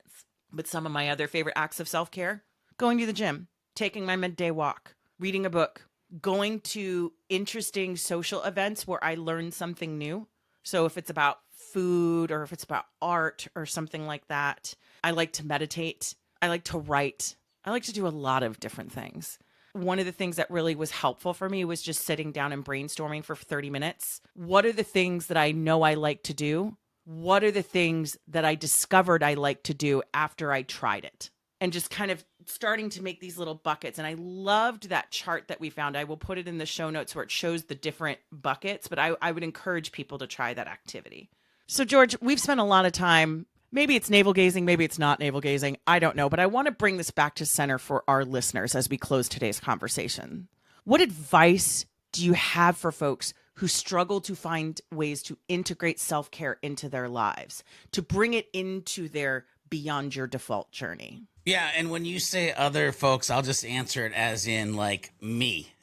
But some of my other favorite acts of self-care, going to the gym, taking my midday walk, reading a book, going to interesting social events where I learn something new. So if it's about food or if it's about art or something like that, I like to meditate. I like to write. I like to do a lot of different things. One of the things that really was helpful for me was just sitting down and brainstorming for 30 minutes. What are the things that I know I like to do? What are the things that I discovered I like to do after I tried it? And just kind of starting to make these little buckets. And I loved that chart that we found. I will put it in the show notes where it shows the different buckets, but I would encourage people to try that activity. So, George, we've spent a lot of time. Maybe it's navel gazing, maybe it's not navel gazing. I don't know, but I want to bring this back to center for our listeners as we close today's conversation. What advice do you have for folks who struggle to find ways to integrate self-care into their lives, to bring it into their beyond your default journey? Yeah, and when you say other folks, I'll just answer it as in like me.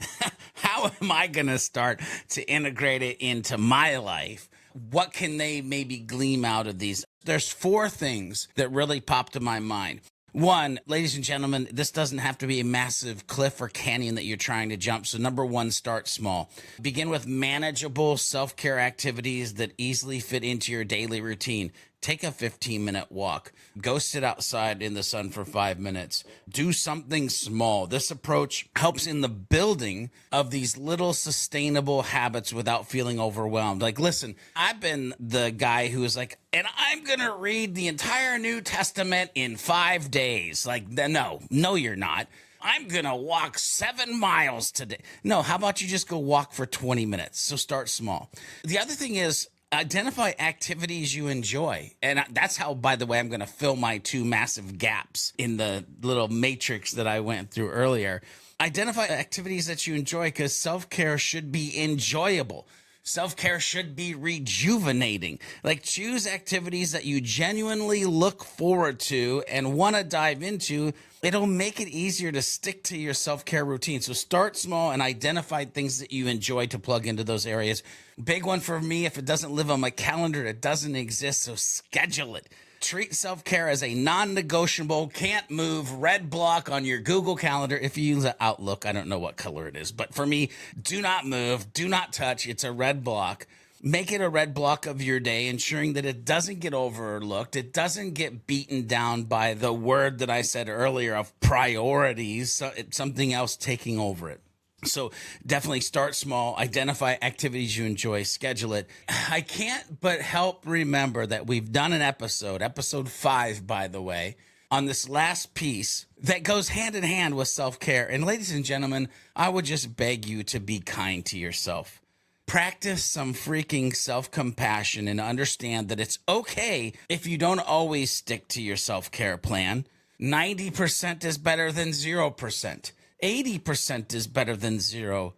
How am I going to start to integrate it into my life? What can they maybe glean out of these? There's 4 things that really pop to my mind. 1, ladies and gentlemen, this doesn't have to be a massive cliff or canyon that you're trying to jump. So number 1, start small. Begin with manageable self-care activities that easily fit into your daily routine. Take a 15-minute walk. Go sit outside in the sun for 5 minutes. Do something small. This approach helps in the building of these little sustainable habits without feeling overwhelmed. Like, listen, I've been the guy who is like, and I'm going to read the entire New Testament in 5 days. Like, no, you're not. I'm going to walk 7 miles today. No, how about you just go walk for 20 minutes? So start small. The other thing is, identify activities you enjoy. And that's how, by the way, I'm going to fill my 2 massive gaps in the little matrix that I went through earlier. Identify activities that you enjoy because self-care should be enjoyable. Self-care should be rejuvenating. Like, choose activities that you genuinely look forward to and want to dive into. It'll make it easier to stick to your self-care routine. So start small and identify things that you enjoy to plug into those areas. Big one for me, if it doesn't live on my calendar, it doesn't exist, so schedule it. Treat self-care as a non-negotiable, can't move red block on your Google Calendar. If you use Outlook, I don't know what color it is, but for me, do not move, do not touch. It's a red block. Make it a red block of your day, ensuring that it doesn't get overlooked. It doesn't get beaten down by the word that I said earlier of priorities, so it's something else taking over it. So definitely start small, identify activities you enjoy, schedule it. I can't but help remember that we've done an episode 5, by the way, on this last piece that goes hand in hand with self-care. And ladies and gentlemen, I would just beg you to be kind to yourself. Practice some freaking self-compassion and understand that it's okay if you don't always stick to your self-care plan. 90% is better than 0%. 80% is better than 0%.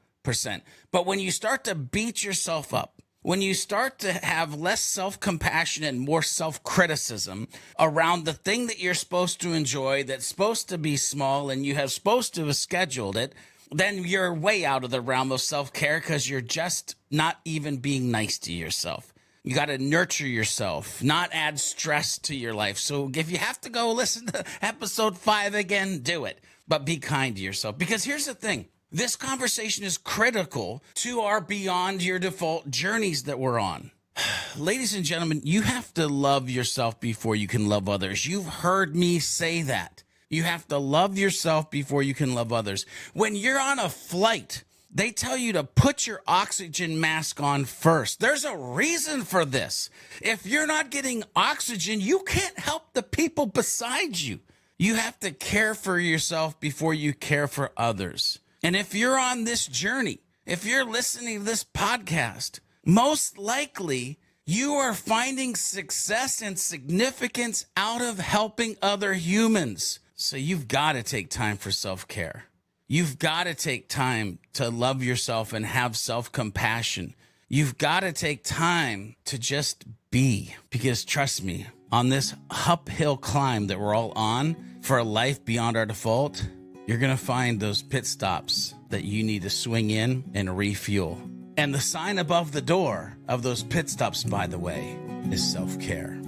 But when you start to beat yourself up, when you start to have less self-compassion and more self-criticism around the thing that you're supposed to enjoy, that's supposed to be small, and you have supposed to have scheduled it, then you're way out of the realm of self-care because you're just not even being nice to yourself. You got to nurture yourself, not add stress to your life. So if you have to go listen to episode 5 again, do it. But be kind to yourself. Because here's the thing. This conversation is critical to our beyond your default journeys that we're on. Ladies and gentlemen, you have to love yourself before you can love others. You've heard me say that. You have to love yourself before you can love others. When you're on a flight, they tell you to put your oxygen mask on first. There's a reason for this. If you're not getting oxygen, you can't help the people beside you. You have to care for yourself before you care for others. And if you're on this journey, if you're listening to this podcast, most likely you are finding success and significance out of helping other humans. So you've got to take time for self-care. You've got to take time to love yourself and have self-compassion. You've got to take time to just be. Because trust me, on this uphill climb that we're all on for a life beyond our default, you're going to find those pit stops that you need to swing in and refuel. And the sign above the door of those pit stops, by the way, is self-care.